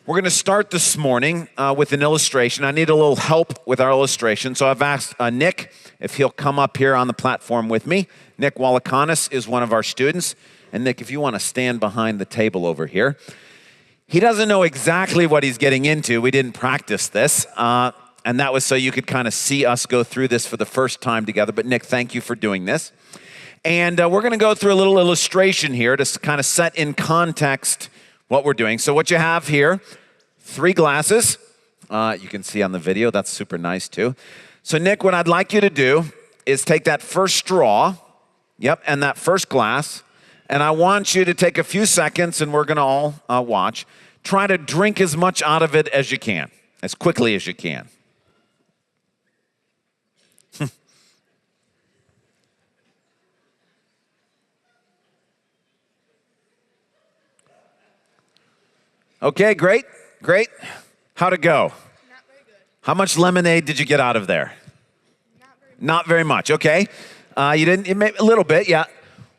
We're going to start this morning with an illustration. I need a little help with our illustration, so I've asked Nick if he'll come up here on the platform with me. Nick Walakanis is one of our students. And Nick, if you want to stand behind the table over here. He doesn't know exactly what he's getting into. We didn't practice this, and that was so you could kind of see us go through this for the first time together. But Nick, thank you for doing this. And we're going to go through a little illustration here to kind of set in context what we're doing. So what you have here, 3 glasses. You can see on the video, that's super nice too. So Nick, what I'd like you to do is take that first straw, and that first glass, and I want you to take a few seconds, and we're going to all watch. Try to drink as much out of it as you can, as quickly as you can. Okay, great. How'd it go? Not very good. How much lemonade did you get out of there? Not very much. Okay. You didn't, a little bit, yeah.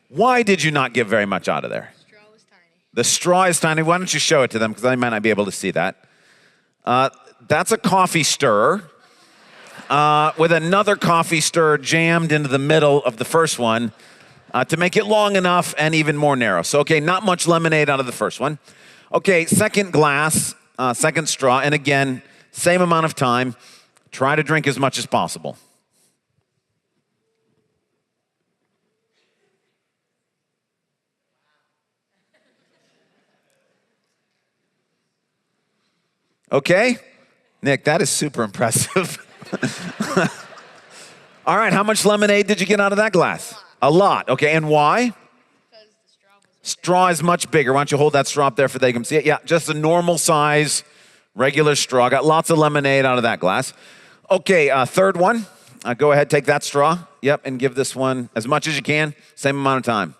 Why did you not get very much out of there? The straw was tiny. The straw is tiny. Why don't you show it to them, because I might not be able to see that. That's a coffee stirrer with another coffee stirrer jammed into the middle of the first one to make it long enough and even more narrow. So, okay, not much lemonade out of the first one. Okay, second glass, second straw, and again, same amount of time. Try to drink as much as possible. Okay, Nick, that is super impressive. All right, how much lemonade did you get out of that glass? A lot. Okay, and why? Straw is much bigger. Why don't you hold that straw up there for they can see it? Yeah, just a normal size, regular straw. Got lots of lemonade out of that glass. Okay, third one. Go ahead, take that straw. Yep, and give this one as much as you can. Same amount of time.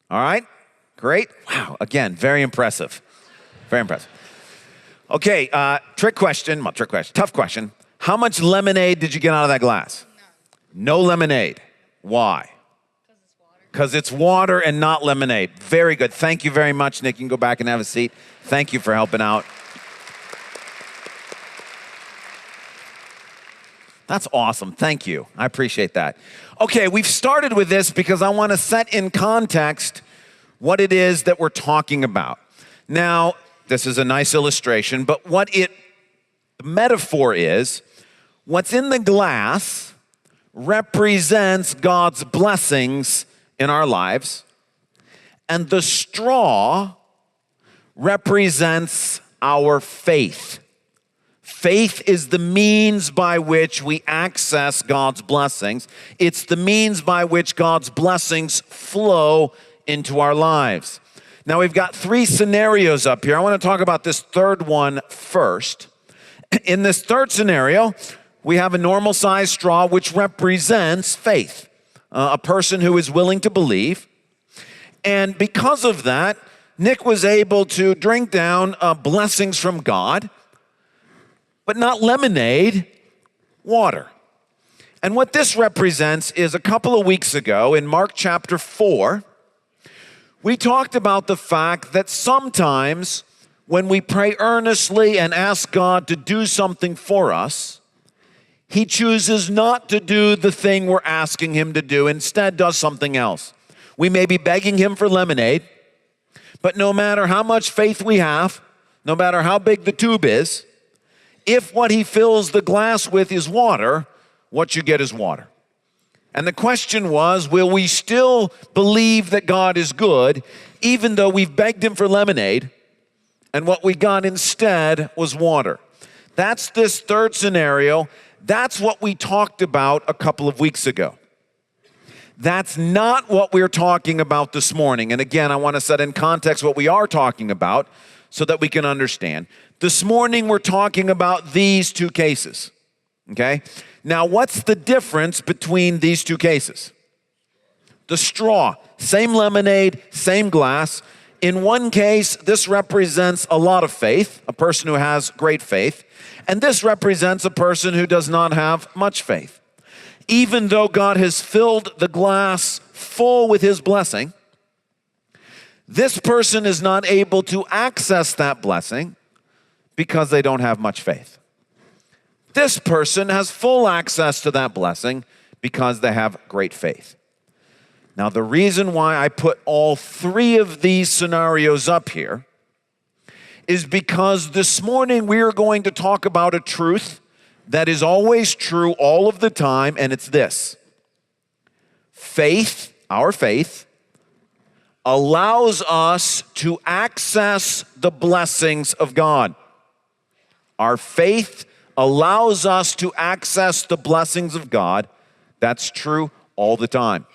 All right, great. Wow, again, very impressive. Very impressive. Okay, tough question. How much lemonade did you get out of that glass? None. No lemonade. Why? Because it's water. Because it's water and not lemonade. Very good. Thank you very much, Nick. You can go back and have a seat. Thank you for helping out. That's awesome. Thank you. I appreciate that. Okay, we've started with this because I want to set in context what it is that we're talking about. Now, this is a nice illustration, but the metaphor is, what's in the glass represents God's blessings in our lives, and the straw represents our faith. Faith is the means by which we access God's blessings. It's the means by which God's blessings flow into our lives. Now, we've got 3 scenarios up here. I want to talk about this third one first. In this third scenario, we have a normal sized straw, which represents faith, a person who is willing to believe. And because of that, Nick was able to drink down blessings from God, but not lemonade, water. And what this represents is a couple of weeks ago in Mark chapter 4, we talked about the fact that sometimes when we pray earnestly and ask God to do something for us, He chooses not to do the thing we're asking Him to do, instead does something else. We may be begging Him for lemonade, but no matter how much faith we have, no matter how big the tube is, if what He fills the glass with is water, what you get is water. And the question was, will we still believe that God is good, even though we've begged Him for lemonade, and what we got instead was water? That's this third scenario. That's what we talked about a couple of weeks ago. That's not what we're talking about this morning. And again, I want to set in context what we are talking about so that we can understand. This morning, we're talking about these 2 cases, okay? Now, what's the difference between these 2 cases? The straw, same lemonade, same glass. In one case, this represents a lot of faith, a person who has great faith, and this represents a person who does not have much faith. Even though God has filled the glass full with his blessing, this person is not able to access that blessing because they don't have much faith. This person has full access to that blessing because they have great faith. Now, the reason why I put all three of these scenarios up here is because this morning we are going to talk about a truth that is always true all of the time, and it's this. Faith, our faith, allows us to access the blessings of God. Our faith allows us to access the blessings of God. That's true all the time.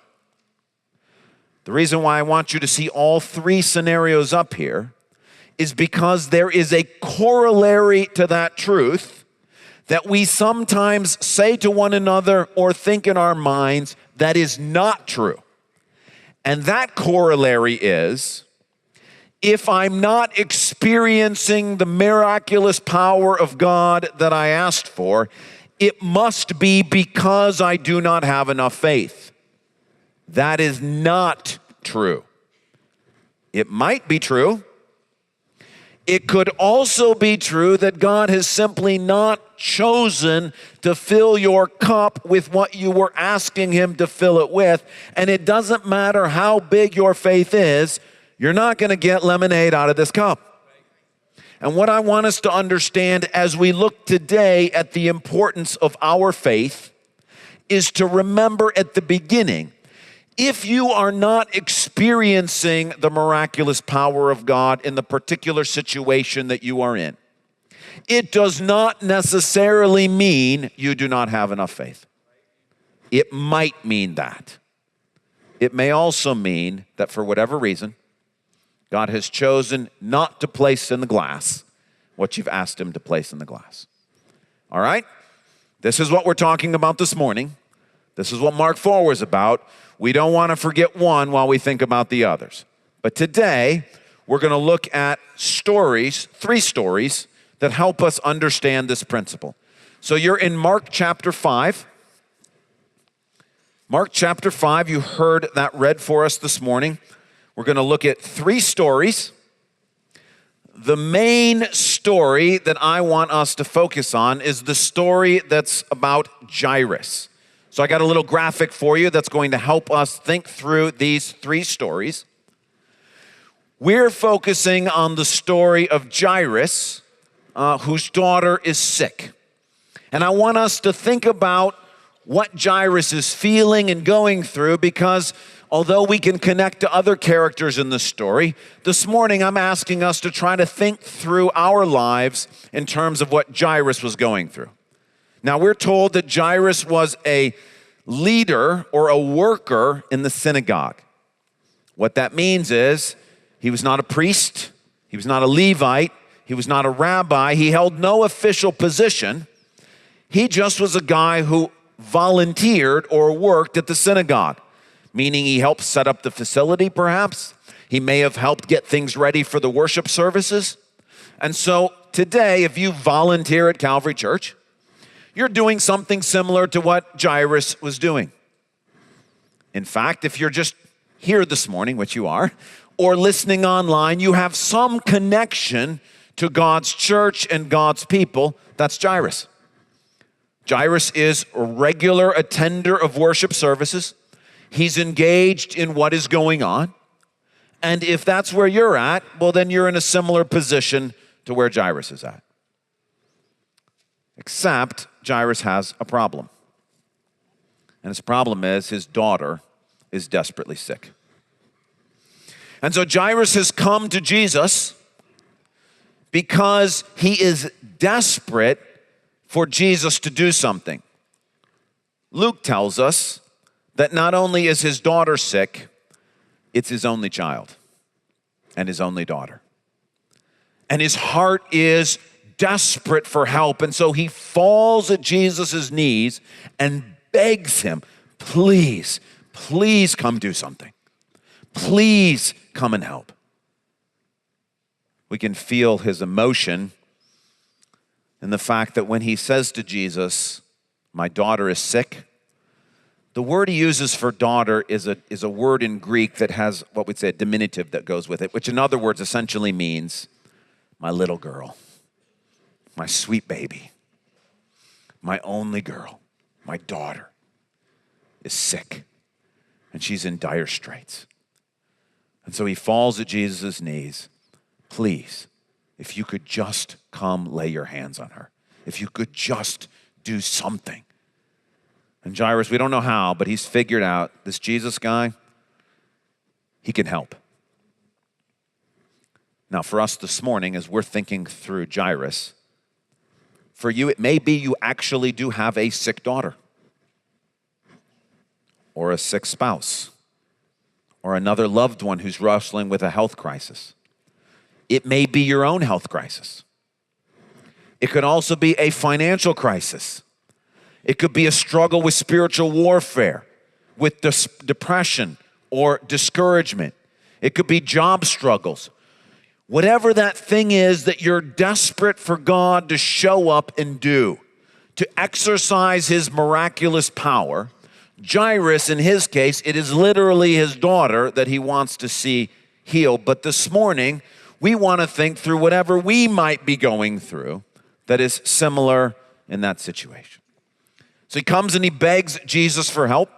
The reason why I want you to see all three scenarios up here is because there is a corollary to that truth that we sometimes say to one another or think in our minds that is not true. And that corollary is, if I'm not experiencing the miraculous power of God that I asked for, it must be because I do not have enough faith. That is not true. It might be true. It could also be true that God has simply not chosen to fill your cup with what you were asking him to fill it with. And it doesn't matter how big your faith is, you're not going to get lemonade out of this cup. And what I want us to understand as we look today at the importance of our faith is to remember at the beginning, if you are not experiencing the miraculous power of God in the particular situation that you are in, it does not necessarily mean you do not have enough faith. It might mean that. It may also mean that for whatever reason, God has chosen not to place in the glass what you've asked him to place in the glass. All right? This is what we're talking about this morning. This is what Mark 4 was about. We don't want to forget one while we think about the others. But today, we're going to look at stories, three stories, that help us understand this principle. So you're in Mark chapter 5. Mark chapter 5, you heard that read for us this morning. We're going to look at three stories. The main story that I want us to focus on is the story that's about Jairus. So I got a little graphic for you that's going to help us think through these three stories. We're focusing on the story of Jairus, whose daughter is sick. And I want us to think about what Jairus is feeling and going through, because although we can connect to other characters in the story, this morning I'm asking us to try to think through our lives in terms of what Jairus was going through. Now, we're told that Jairus was a leader or a worker in the synagogue. What that means is he was not a priest, he was not a Levite, he was not a rabbi, he held no official position. He just was a guy who volunteered or worked at the synagogue, meaning he helped set up the facility perhaps. He may have helped get things ready for the worship services. And so today, if you volunteer at Calvary Church, you're doing something similar to what Jairus was doing. In fact, if you're just here this morning, which you are, or listening online, you have some connection to God's church and God's people. That's Jairus. Jairus is a regular attender of worship services. He's engaged in what is going on. And if that's where you're at, well, then you're in a similar position to where Jairus is at. Except Jairus has a problem. And his problem is his daughter is desperately sick. And so Jairus has come to Jesus because he is desperate for Jesus to do something. Luke tells us that not only is his daughter sick, it's his only child and his only daughter. And his heart is desperate for help. And so he falls at Jesus' knees and begs him, please, please come do something. Please come and help. We can feel his emotion in the fact that when he says to Jesus, my daughter is sick, the word he uses for daughter is a word in Greek that has what we'd say a diminutive that goes with it, which in other words essentially means my little girl, my sweet baby, my only girl, my daughter is sick, and she's in dire straits. And so he falls at Jesus' knees. Please, if you could just come lay your hands on her. If you could just do something. And Jairus, we don't know how, but he's figured out this Jesus guy, he can help. Now, for us this morning, as we're thinking through Jairus, for you, it may be you actually do have a sick daughter or a sick spouse or another loved one who's wrestling with a health crisis. It may be your own health crisis. It could also be a financial crisis. It could be a struggle with spiritual warfare, with depression or discouragement. It could be job struggles. Whatever that thing is that you're desperate for God to show up and do, to exercise his miraculous power, Jairus, in his case, it is literally his daughter that he wants to see healed. But this morning, we want to think through whatever we might be going through that is similar in that situation. So he comes and he begs Jesus for help.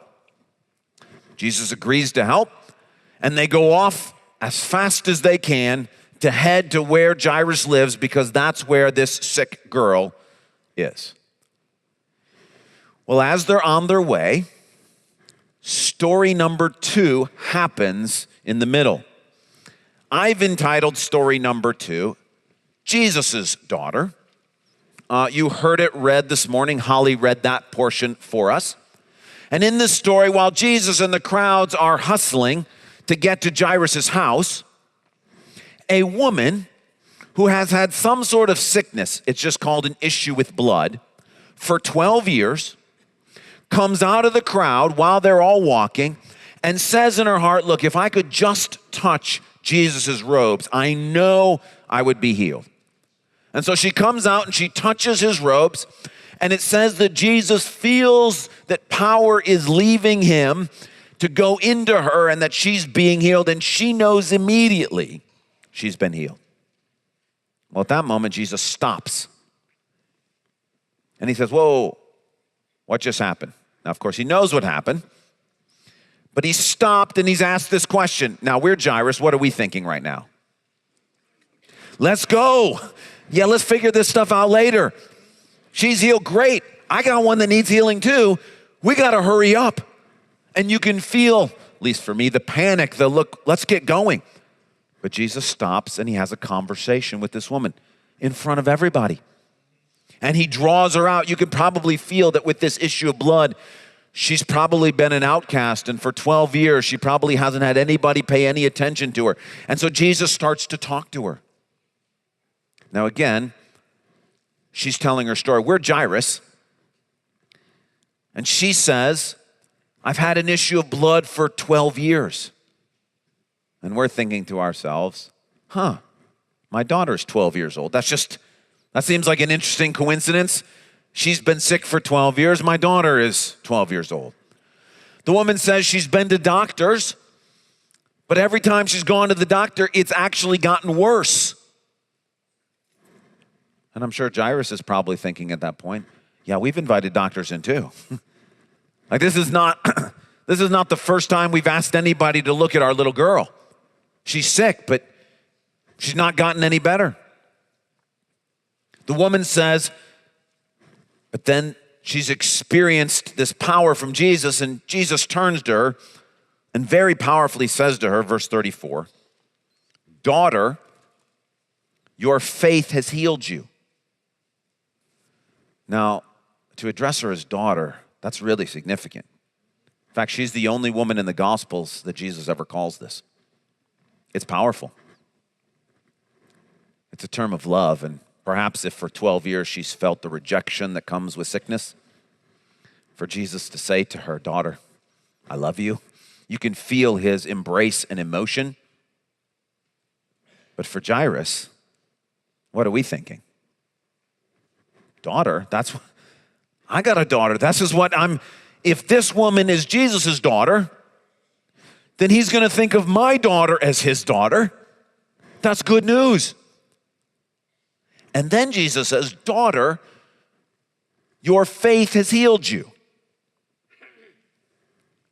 Jesus agrees to help, and they go off as fast as they can to head to where Jairus lives, because that's where this sick girl is. Well, as they're on their way, story number 2 happens in the middle. I've entitled story number 2, Jesus' daughter. You heard it read this morning. Holly read that portion for us. And in this story, while Jesus and the crowds are hustling to get to Jairus' house, a woman who has had some sort of sickness, it's just called an issue with blood, for 12 years, comes out of the crowd while they're all walking and says in her heart, look, if I could just touch Jesus' robes, I know I would be healed. And so she comes out and she touches his robes, and it says that Jesus feels that power is leaving him to go into her and that she's being healed, and she knows immediately she's been healed. Well, at that moment, Jesus stops. And he says, whoa, what just happened? Now, of course, he knows what happened, but he stopped and he's asked this question. Now, we're Jairus. What are we thinking right now? Let's go. Yeah, let's figure this stuff out later. She's healed, great. I got one that needs healing too. We got to hurry up. And you can feel, at least for me, the panic, the look, let's get going. But Jesus stops and he has a conversation with this woman in front of everybody. And he draws her out. You can probably feel that with this issue of blood, she's probably been an outcast. And for 12 years, she probably hasn't had anybody pay any attention to her. And so Jesus starts to talk to her. Now again, she's telling her story. We're Jairus. And she says, I've had an issue of blood for 12 years. And we're thinking to ourselves, my daughter's 12 years old. That seems like an interesting coincidence. She's been sick for 12 years. My daughter is 12 years old. The woman says she's been to doctors, but every time she's gone to the doctor, it's actually gotten worse. And I'm sure Jairus is probably thinking at that point, yeah, we've invited doctors in too. Like this is not the first time we've asked anybody to look at our little girl. She's sick, but she's not gotten any better. The woman says, but then she's experienced this power from Jesus, and Jesus turns to her and very powerfully says to her, verse 34, daughter, your faith has healed you. Now, to address her as daughter, that's really significant. In fact, she's the only woman in the Gospels that Jesus ever calls this. It's powerful. It's a term of love, and perhaps if for 12 years she's felt the rejection that comes with sickness, for Jesus to say to her, daughter, I love you. You can feel his embrace and emotion. But for Jairus, What are we thinking? Daughter? I got a daughter. If this woman is Jesus' daughter, then he's going to think of my daughter as his daughter. That's good news. And then Jesus says, daughter, your faith has healed you.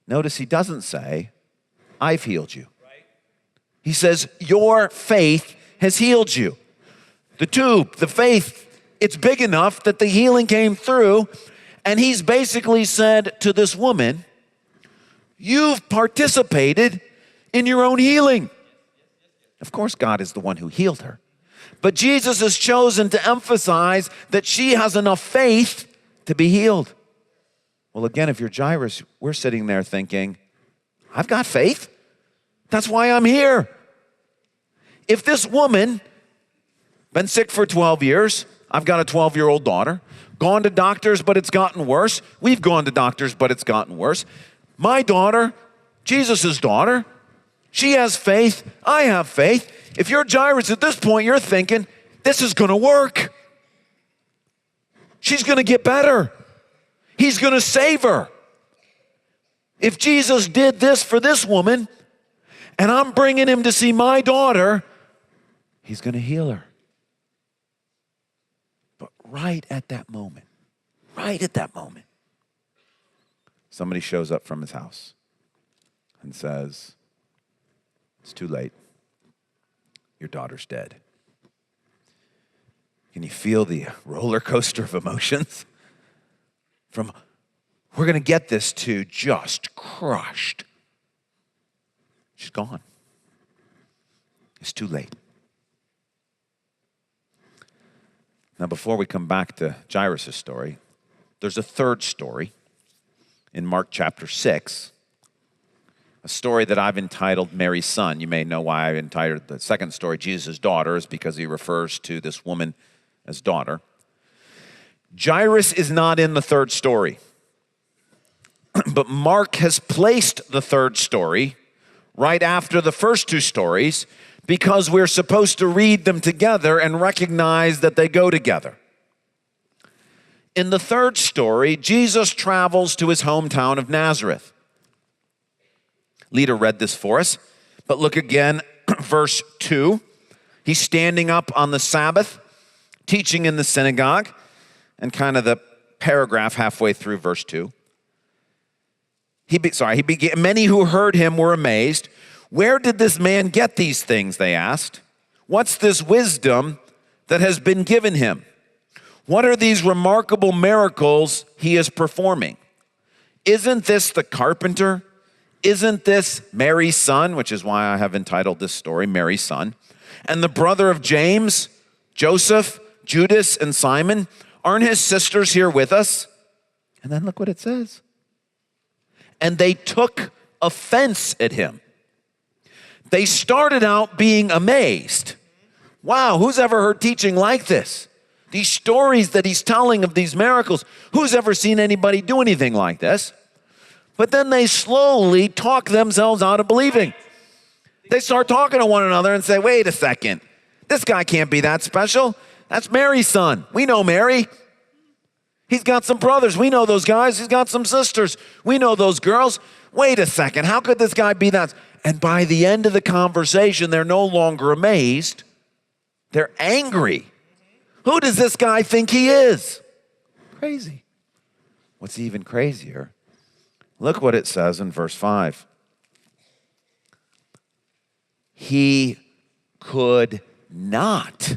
Notice he doesn't say, I've healed you. He says, your faith has healed you. The tube, the faith, it's big enough that the healing came through. And he's basically said to this woman, you've participated in your own healing. Of course, God is the one who healed her. But Jesus has chosen to emphasize that she has enough faith to be healed. Well, again, if you're Jairus, we're sitting there thinking, I've got faith. That's why I'm here. If this woman, been sick for 12 years, I've got a 12-year-old daughter, gone to doctors, but it's gotten worse. We've gone to doctors, but it's gotten worse. My daughter, Jesus' daughter, she has faith. I have faith. If you're Jairus at this point, you're thinking, this is going to work. She's going to get better. He's going to save her. If Jesus did this for this woman, and I'm bringing him to see my daughter, he's going to heal her. But right at that moment, somebody shows up from his house and says, it's too late. Your daughter's dead. Can you feel the roller coaster of emotions? From, we're going to get this, to just crushed. She's gone. It's too late. Now, before we come back to Jairus' story, there's a third story in Mark chapter 6, a story that I've entitled Mary's Son. You may know why I've entitled the second story Jesus' Daughter, is because he refers to this woman as daughter. Jairus is not in the third story, but Mark has placed the third story right after the first two stories because we're supposed to read them together and recognize that they go together. In the third story, Jesus travels to his hometown of Nazareth. Lita read this for us, but look again, verse 2. He's standing up on the Sabbath, teaching in the synagogue, and kind of the paragraph halfway through verse 2. Many who heard him were amazed. Where did this man get these things, they asked. What's this wisdom that has been given him? What are these remarkable miracles he is performing? Isn't this the carpenter? Isn't this Mary's son, which is why I have entitled this story, Mary's Son, and the brother of James, Joseph, Judas, and Simon? Aren't his sisters here with us? And then look what it says. And they took offense at him. They started out being amazed. Wow, who's ever heard teaching like this? These stories that he's telling of these miracles, who's ever seen anybody do anything like this? But then they slowly talk themselves out of believing. They start talking to one another and say, wait a second, this guy can't be that special. That's Mary's son. We know Mary. He's got some brothers. We know those guys. He's got some sisters. We know those girls. Wait a second, how could this guy be that? And by the end of the conversation, they're no longer amazed. They're angry. Who does this guy think he is? Crazy. What's even crazier? Look what it says in verse 5. He could not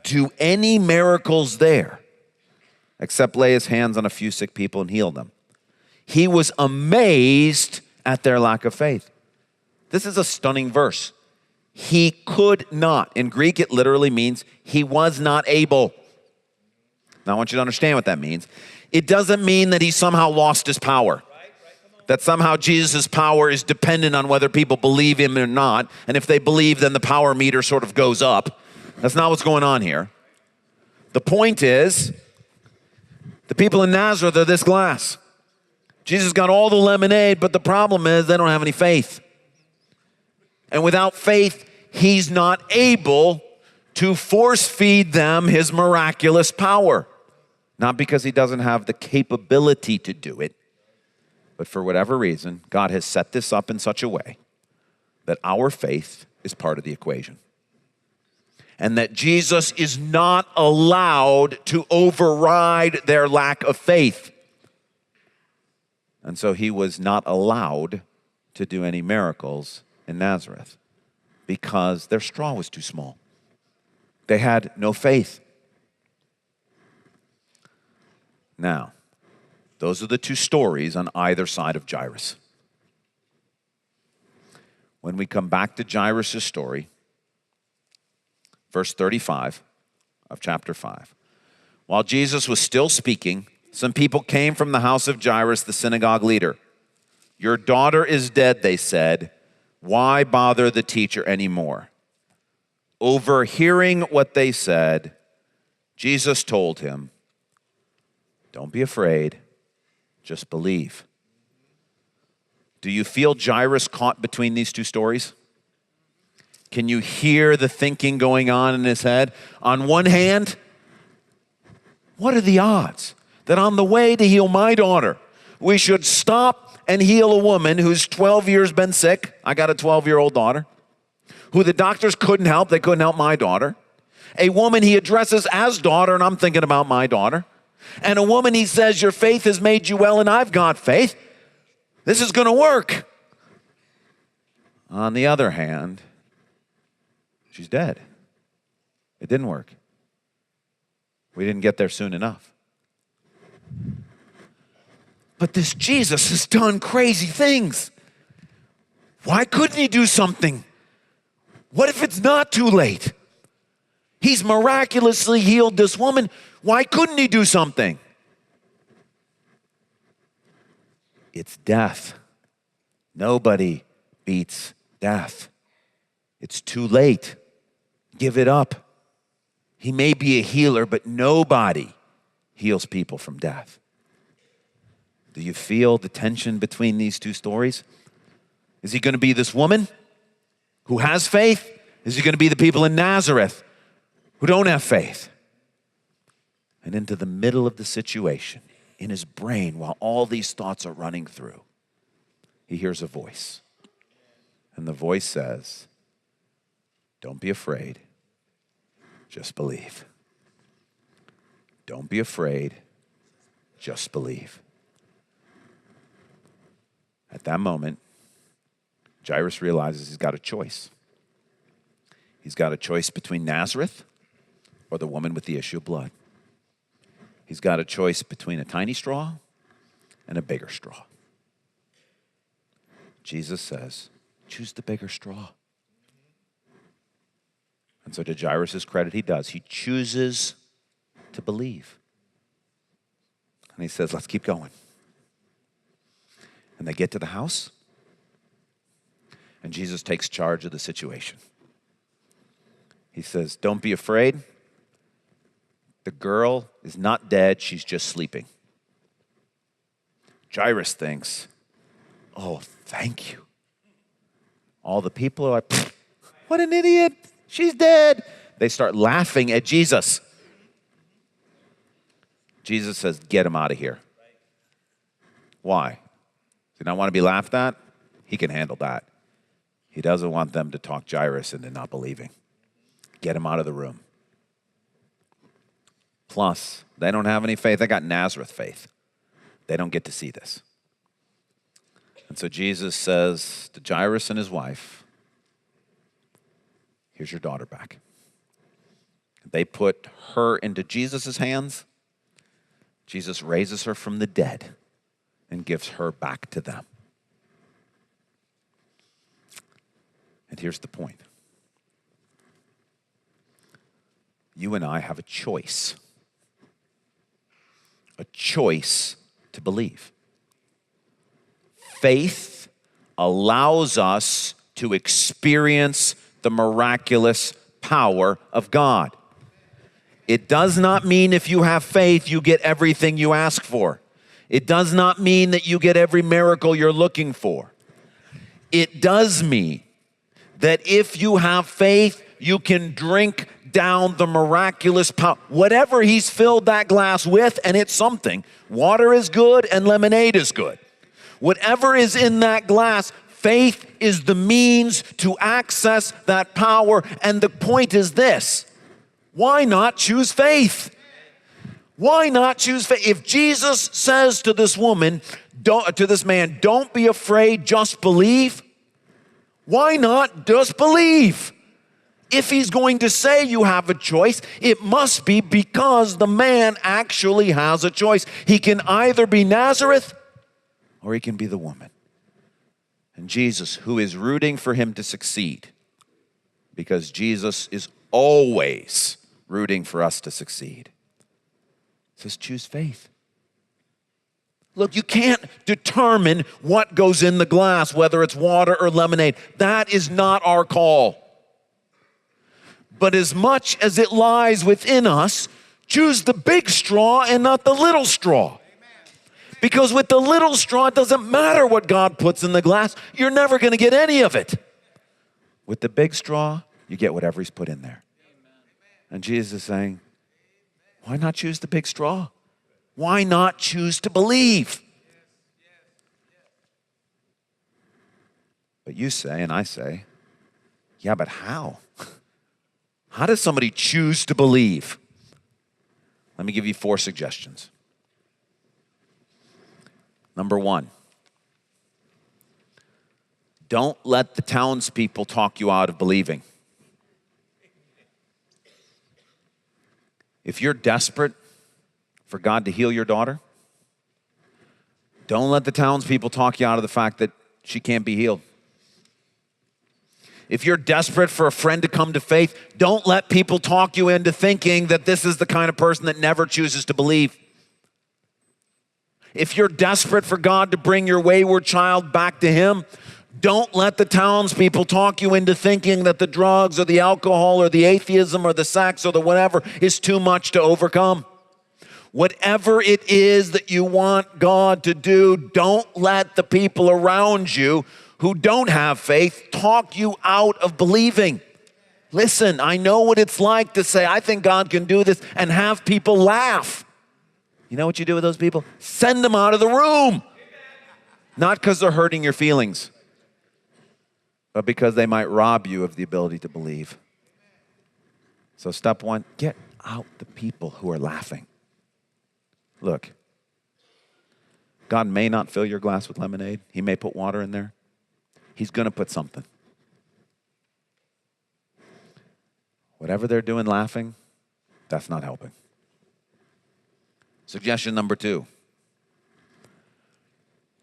do any miracles there except lay his hands on a few sick people and heal them. He was amazed at their lack of faith. This is a stunning verse. He could not. In Greek, it literally means he was not able. Now, I want you to understand what that means. It doesn't mean that he somehow lost his power. That somehow Jesus' power is dependent on whether people believe him or not. And if they believe, then the power meter sort of goes up. That's not what's going on here. The point is, the people in Nazareth are this glass. Jesus got all the lemonade, but the problem is they don't have any faith. And without faith, he's not able to force feed them his miraculous power. Not because he doesn't have the capability to do it, but for whatever reason, God has set this up in such a way that our faith is part of the equation. And that Jesus is not allowed to override their lack of faith. And so he was not allowed to do any miracles in Nazareth because their straw was too small. They had no faith. Now, those are the two stories on either side of Jairus. When we come back to Jairus' story, verse 35 of chapter 5. While Jesus was still speaking, some people came from the house of Jairus, the synagogue leader. Your daughter is dead, they said. Why bother the teacher anymore? Overhearing what they said, Jesus told him, don't be afraid, just believe. Do you feel Jairus caught between these two stories? Can you hear the thinking going on in his head? On one hand, what are the odds that on the way to heal my daughter, we should stop and heal a woman who's 12 years been sick? I got a 12-year-old daughter who the doctors couldn't help. They couldn't help my daughter. A woman he addresses as daughter, and I'm thinking about my daughter. And a woman he says, your faith has made you well, and I've got faith. This is going to work. On the other hand, she's dead. It didn't work. We didn't get there soon enough. But this Jesus has done crazy things. Why couldn't he do something? What if it's not too late? He's miraculously healed this woman. Why couldn't he do something? It's death. Nobody beats death. It's too late. Give it up. He may be a healer, but nobody heals people from death. Do you feel the tension between these two stories? Is he going to be this woman who has faith? Is he going to be the people in Nazareth who don't have faith? And into the middle of the situation, in his brain, while all these thoughts are running through, he hears a voice. And the voice says, don't be afraid, just believe. Don't be afraid, just believe. At that moment, Jairus realizes he's got a choice. He's got a choice between Nazareth or the woman with the issue of blood. He's got a choice between a tiny straw and a bigger straw. Jesus says, choose the bigger straw. And so to Jairus' credit, he does. He chooses to believe. And he says, let's keep going. And they get to the house, and Jesus takes charge of the situation. He says, don't be afraid. The girl is not dead, she's just sleeping. Jairus thinks, oh, thank you. All the people are like, what an idiot, she's dead. They start laughing at Jesus. Jesus says, get him out of here. Why? Does he not want to be laughed at? He can handle that. He doesn't want them to talk Jairus into not believing. Get him out of the room. Plus, they don't have any faith. They got Nazareth faith. They don't get to see this. And so Jesus says to Jairus and his wife, here's your daughter back. They put her into Jesus' hands. Jesus raises her from the dead and gives her back to them. And here's the point. You and I have a choice. A choice to believe. Faith allows us to experience the miraculous power of God. It does not mean if you have faith, you get everything you ask for. It does not mean that you get every miracle you're looking for. It does mean that if you have faith, you can drink down the miraculous power. Whatever he's filled that glass with, and it's something. Water is good and lemonade is good. Whatever is in that glass, faith is the means to access that power. And the point is this: why not choose faith? Why not choose faith? If Jesus says to this woman, to this man, don't be afraid, just believe, why not just believe? If he's going to say you have a choice, it must be because the man actually has a choice. He can either be Nazareth or he can be the woman. And Jesus, who is rooting for him to succeed, because Jesus is always rooting for us to succeed, says choose faith. Look, you can't determine what goes in the glass, whether it's water or lemonade. That is not our call. But as much as it lies within us, choose the big straw and not the little straw. Because with the little straw, it doesn't matter what God puts in the glass. You're never going to get any of it. With the big straw, you get whatever he's put in there. And Jesus is saying, why not choose the big straw? Why not choose to believe? But you say, and I say, yeah, but how? How does somebody choose to believe? Let me give you 4 suggestions. Number 1, don't let the townspeople talk you out of believing. If you're desperate for God to heal your daughter, don't let the townspeople talk you out of the fact that she can't be healed. If you're desperate for a friend to come to faith, don't let people talk you into thinking that this is the kind of person that never chooses to believe. If you're desperate for God to bring your wayward child back to him, don't let the townspeople talk you into thinking that the drugs or the alcohol or the atheism or the sex or the whatever is too much to overcome. Whatever it is that you want God to do, don't let the people around you who don't have faith talk you out of believing. Listen, I know what it's like to say, I think God can do this, and have people laugh. You know what you do with those people? Send them out of the room. Not because they're hurting your feelings, but because they might rob you of the ability to believe. So step 1, get out the people who are laughing. Look, God may not fill your glass with lemonade. He may put water in there. He's going to put something. Whatever they're doing laughing, that's not helping. Suggestion number 2.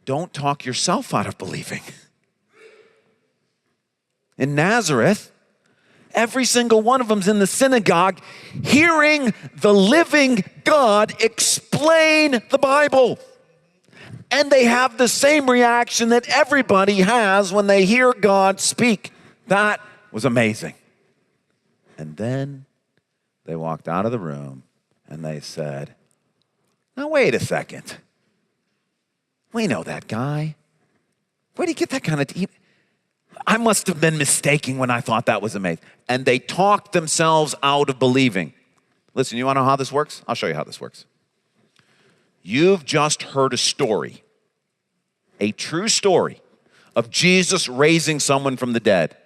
Don't talk yourself out of believing. In Nazareth, every single one of them's in the synagogue hearing the living God explain the Bible. And they have the same reaction that everybody has when they hear God speak. That was amazing. And then they walked out of the room and they said, now wait a second. We know that guy. Where did he get that kind of... I must have been mistaken when I thought that was amazing. And they talked themselves out of believing. Listen, you want to know how this works? I'll show you how this works. You've just heard a story, a true story of Jesus raising someone from the dead.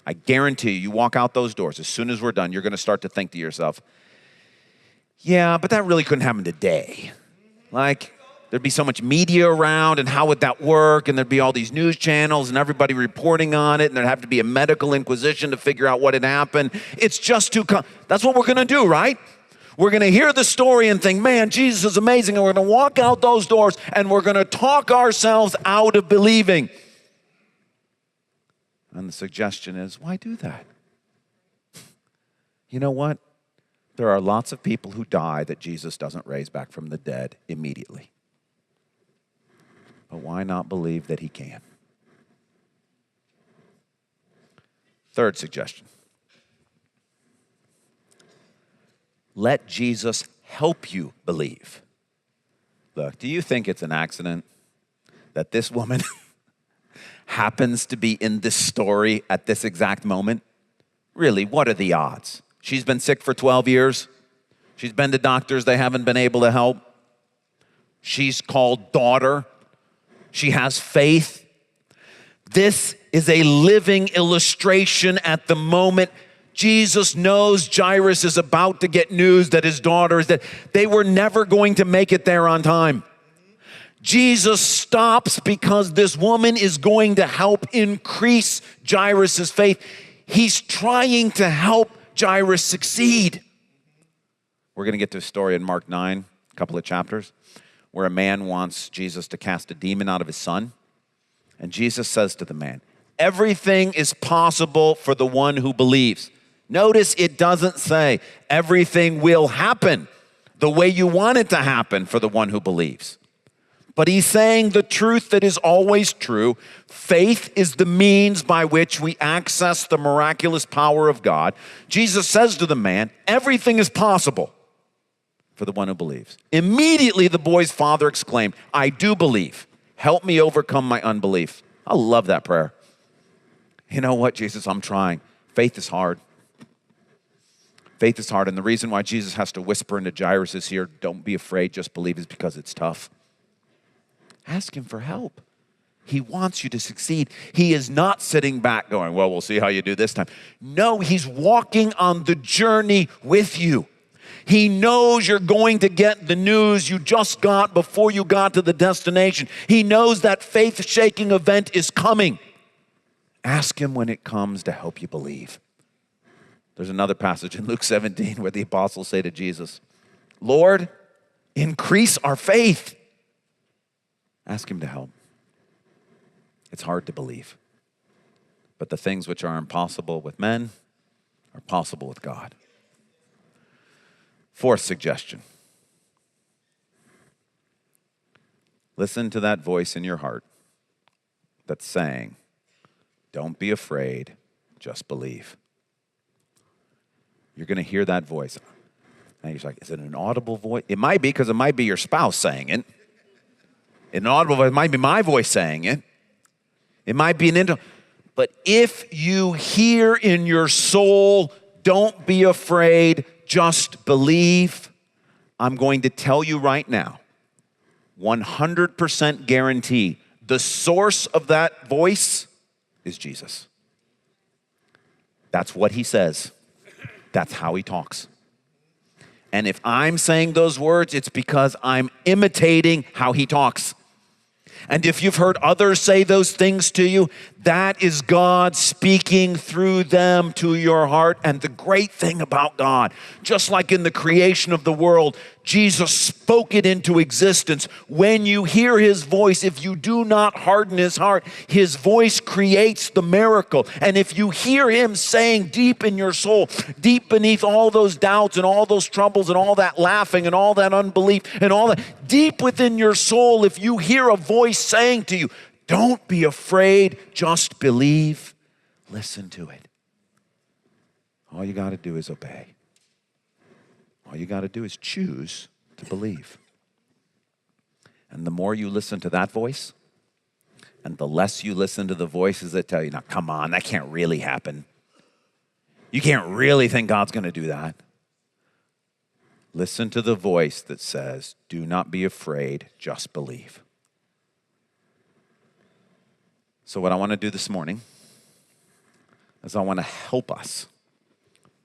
I guarantee you walk out those doors, as soon as we're done, you're going to start to think to yourself, yeah, but that really couldn't happen today. Like, there'd be so much media around, and how would that work? And there'd be all these news channels and everybody reporting on it, and there'd have to be a medical inquisition to figure out what had happened. It's just too... That's what we're going to do, right? We're going to hear the story and think, man, Jesus is amazing. And we're going to walk out those doors and we're going to talk ourselves out of believing. And the suggestion is, why do that? You know what? There are lots of people who die that Jesus doesn't raise back from the dead immediately. But why not believe that he can? Third suggestion. Let Jesus help you believe. Look, do you think it's an accident that this woman happens to be in this story at this exact moment? Really, what are the odds? She's been sick for 12 years. She's been to doctors. They haven't been able to help. She's called daughter. She has faith. This is a living illustration at the moment. Jesus knows Jairus is about to get news that his daughter is dead. They were never going to make it there on time. Jesus stops because this woman is going to help increase Jairus' faith. He's trying to help Jairus succeed. We're going to get to a story in Mark 9, a couple of chapters, where a man wants Jesus to cast a demon out of his son. And Jesus says to the man, everything is possible for the one who believes. Notice it doesn't say everything will happen the way you want it to happen for the one who believes. But he's saying the truth that is always true. Faith is the means by which we access the miraculous power of God. Jesus says to the man, everything is possible for the one who believes. Immediately the boy's father exclaimed, I do believe. Help me overcome my unbelief. I love that prayer. You know what, Jesus, I'm trying. Faith is hard. Faith is hard. And the reason why Jesus has to whisper into Jairus' ear, don't be afraid, just believe, is because it's tough. Ask him for help. He wants you to succeed. He is not sitting back going, well, we'll see how you do this time. No, he's walking on the journey with you. He knows you're going to get the news you just got before you got to the destination. He knows that faith-shaking event is coming. Ask him when it comes to help you believe. There's another passage in Luke 17 where the apostles say to Jesus, Lord, increase our faith. Ask him to help. It's hard to believe. But the things which are impossible with men are possible with God. Fourth suggestion. Listen to that voice in your heart that's saying, don't be afraid, just believe. You're going to hear that voice. And you're like, is it an audible voice? It might be, because it might be your spouse saying it. An audible voice, it might be my voice saying it. It might be an internal. But if you hear in your soul, don't be afraid, just believe, I'm going to tell you right now, 100% guarantee, the source of that voice is Jesus. That's what he says. That's how he talks. And if I'm saying those words, it's because I'm imitating how he talks. And if you've heard others say those things to you, that is God speaking through them to your heart. And the great thing about God, just like in the creation of the world, Jesus spoke it into existence. When you hear his voice, if you do not harden his heart, his voice creates the miracle. And if you hear him saying deep in your soul, deep beneath all those doubts and all those troubles and all that laughing and all that unbelief and all that, deep within your soul, if you hear a voice saying to you, don't be afraid, just believe, listen to it. All you got to do is obey. All you got to do is choose to believe. And the more you listen to that voice, and the less you listen to the voices that tell you, now come on, that can't really happen. You can't really think God's going to do that. Listen to the voice that says, do not be afraid, just believe. So what I want to do this morning is I want to help us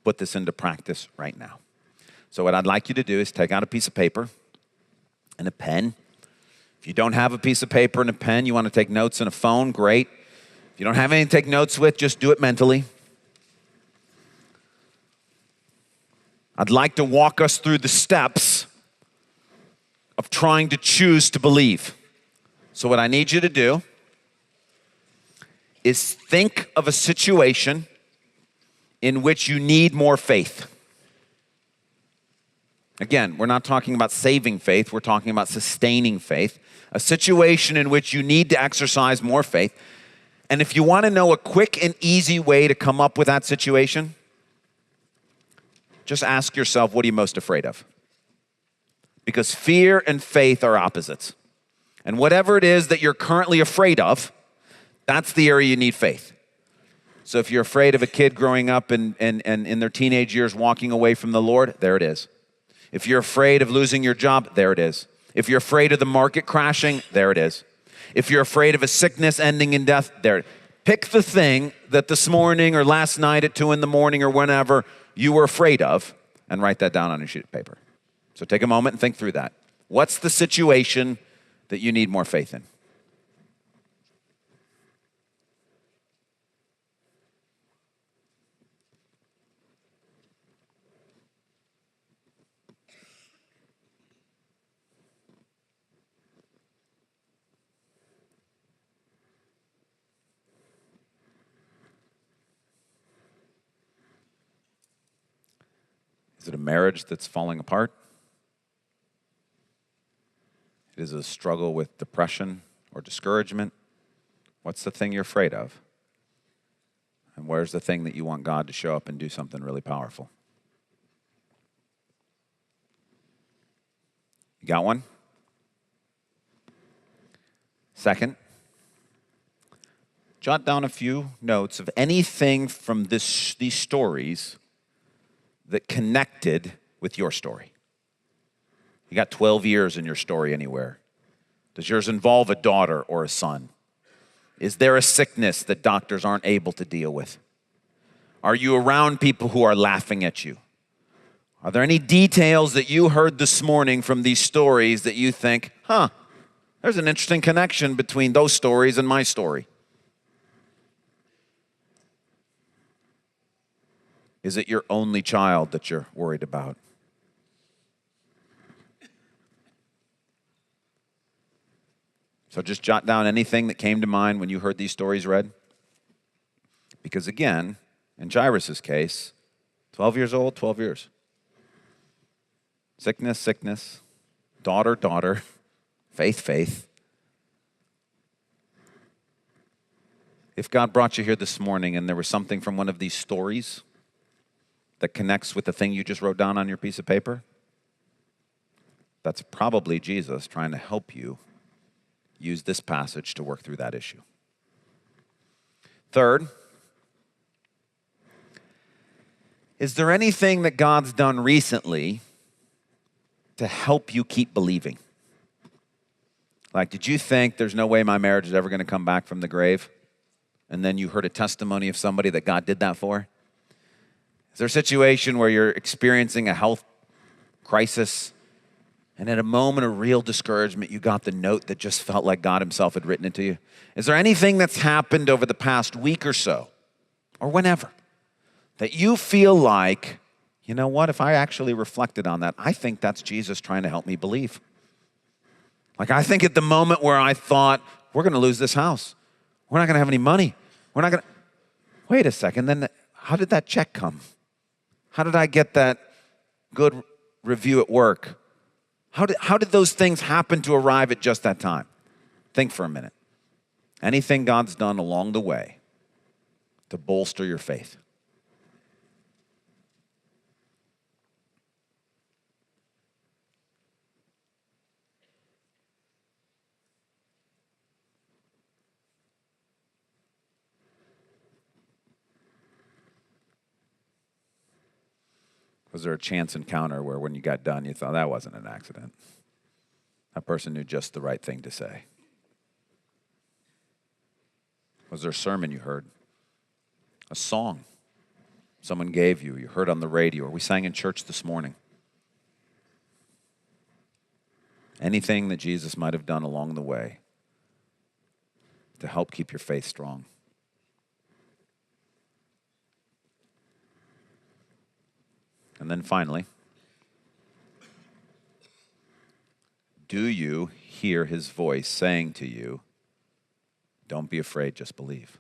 put this into practice right now. So what I'd like you to do is take out a piece of paper and a pen. If you don't have a piece of paper and a pen, you want to take notes on a phone, great. If you don't have anything to take notes with, just do it mentally. I'd like to walk us through the steps of trying to choose to believe. So what I need you to do is think of a situation in which you need more faith. Again, we're not talking about saving faith, we're talking about sustaining faith. A situation in which you need to exercise more faith. And if you want to know a quick and easy way to come up with that situation, just ask yourself, what are you most afraid of? Because fear and faith are opposites. And whatever it is that you're currently afraid of, that's the area you need faith. So if you're afraid of a kid growing up and in their teenage years walking away from the Lord, there it is. If you're afraid of losing your job, there it is. If you're afraid of the market crashing, there it is. If you're afraid of a sickness ending in death, there. Pick the thing that this morning or last night at 2 a.m. or whenever you were afraid of and write that down on a sheet of paper. So take a moment and think through that. What's the situation that you need more faith in? Is it a marriage that's falling apart? Is it a struggle with depression or discouragement? What's the thing you're afraid of? And where's the thing that you want God to show up and do something really powerful? You got one? Second, jot down a few notes of anything from these stories that connected with your story. You got 12 years in your story anywhere. Does yours involve a daughter or a son? Is there a sickness that doctors aren't able to deal with? Are you around people who are laughing at you? Are there any details that you heard this morning from these stories that you think, there's an interesting connection between those stories and my story? Is it your only child that you're worried about? So just jot down anything that came to mind when you heard these stories read. Because again, in Jairus' case, 12 years old, 12 years. Sickness, sickness. Daughter, daughter. Faith, faith. If God brought you here this morning and there was something from one of these stories that connects with the thing you just wrote down on your piece of paper, that's probably Jesus trying to help you use this passage to work through that issue. Third, is there anything that God's done recently to help you keep believing? Like, did you think there's no way my marriage is ever going to come back from the grave? And then you heard a testimony of somebody that God did that for? Is there a situation where you're experiencing a health crisis and at a moment of real discouragement, you got the note that just felt like God himself had written it to you? Is there anything that's happened over the past week or so, or whenever, that you feel like, you know what, if I actually reflected on that, I think that's Jesus trying to help me believe. Like, I think at the moment where I thought, we're going to lose this house. We're not going to have any money. We're not going to... Wait a second, then how did that check come? How did I get that good review at work? How did those things happen to arrive at just that time? Think for a minute. Anything God's done along the way to bolster your faith? Was there a chance encounter where when you got done, you thought, that wasn't an accident? That person knew just the right thing to say. Was there a sermon you heard? A song someone gave you, you heard on the radio, or we sang in church this morning? Anything that Jesus might have done along the way to help keep your faith strong? And then finally, do you hear his voice saying to you, don't be afraid, just believe?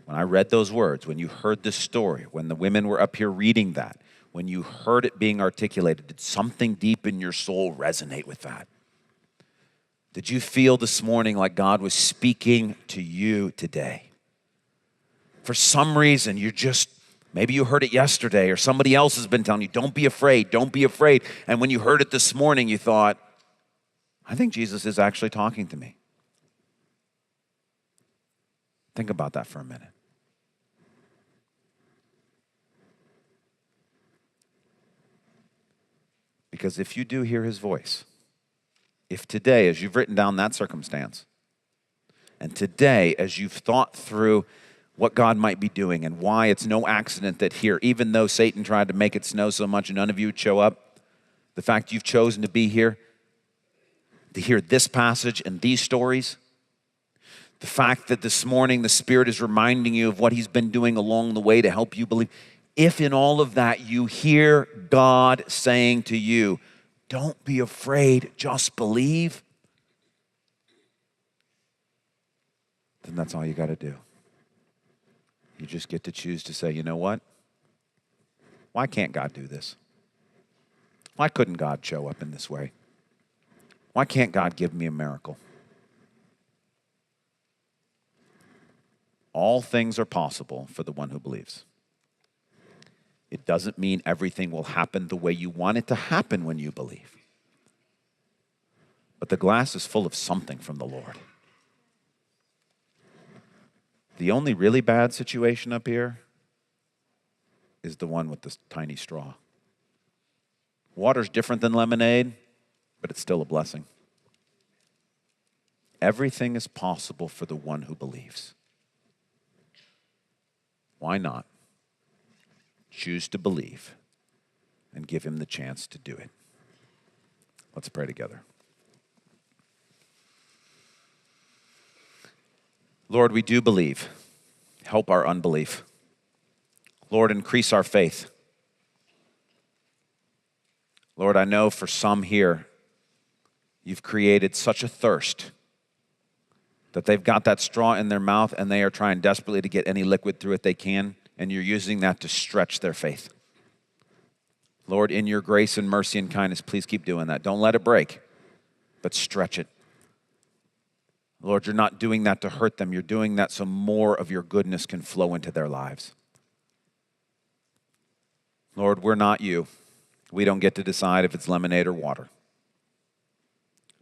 When I read those words, when you heard this story, when the women were up here reading that, when you heard it being articulated, did something deep in your soul resonate with that? Did you feel this morning like God was speaking to you today? For some reason, maybe you heard it yesterday or somebody else has been telling you, don't be afraid, don't be afraid. And when you heard it this morning, you thought, I think Jesus is actually talking to me. Think about that for a minute. Because if you do hear his voice, if today, as you've written down that circumstance, and today, as you've thought through what God might be doing and why it's no accident that here, even though Satan tried to make it snow so much and none of you would show up, the fact you've chosen to be here, to hear this passage and these stories, the fact that this morning the Spirit is reminding you of what he's been doing along the way to help you believe, if in all of that you hear God saying to you, don't be afraid, just believe, then that's all you got to do. You just get to choose to say, you know what? Why can't God do this? Why couldn't God show up in this way? Why can't God give me a miracle? All things are possible for the one who believes. It doesn't mean everything will happen the way you want it to happen when you believe. But the glass is full of something from the Lord. The only really bad situation up here is the one with the tiny straw. Water's different than lemonade, but it's still a blessing. Everything is possible for the one who believes. Why not choose to believe and give him the chance to do it? Let's pray together. Lord, we do believe. Help our unbelief. Lord, increase our faith. Lord, I know for some here, you've created such a thirst that they've got that straw in their mouth and they are trying desperately to get any liquid through it they can, and you're using that to stretch their faith. Lord, in your grace and mercy and kindness, please keep doing that. Don't let it break, but stretch it. Lord, you're not doing that to hurt them. You're doing that so more of your goodness can flow into their lives. Lord, we're not you. We don't get to decide if it's lemonade or water.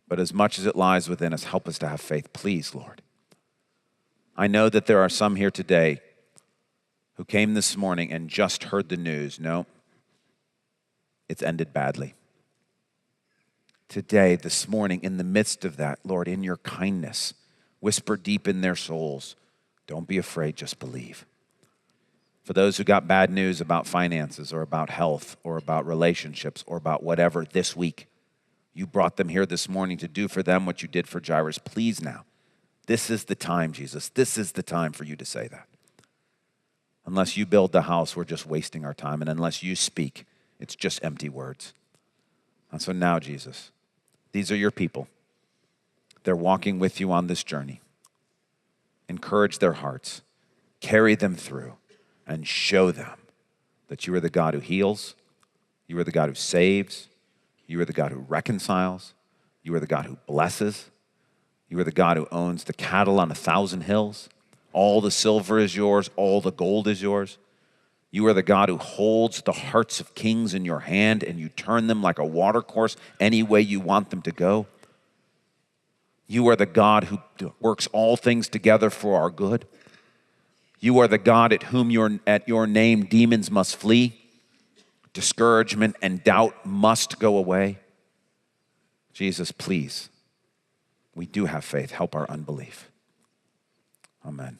But as much as it lies within us, help us to have faith, please, Lord. I know that there are some here today who came this morning and just heard the news. No, it's ended badly. Today, this morning, in the midst of that, Lord, in your kindness, whisper deep in their souls, don't be afraid, just believe. For those who got bad news about finances or about health or about relationships or about whatever this week, you brought them here this morning to do for them what you did for Jairus. Please now, this is the time, Jesus. This is the time for you to say that. Unless you build the house, we're just wasting our time. And unless you speak, it's just empty words. And so now, Jesus, these are your people. They're walking with you on this journey. Encourage their hearts. Carry them through and show them that you are the God who heals. You are the God who saves. You are the God who reconciles. You are the God who blesses. You are the God who owns the cattle on 1,000 hills. All the silver is yours. All the gold is yours. You are the God who holds the hearts of kings in your hand and you turn them like a watercourse any way you want them to go. You are the God who works all things together for our good. You are the God at whom at your name demons must flee. Discouragement and doubt must go away. Jesus, please, we do have faith. Help our unbelief. Amen.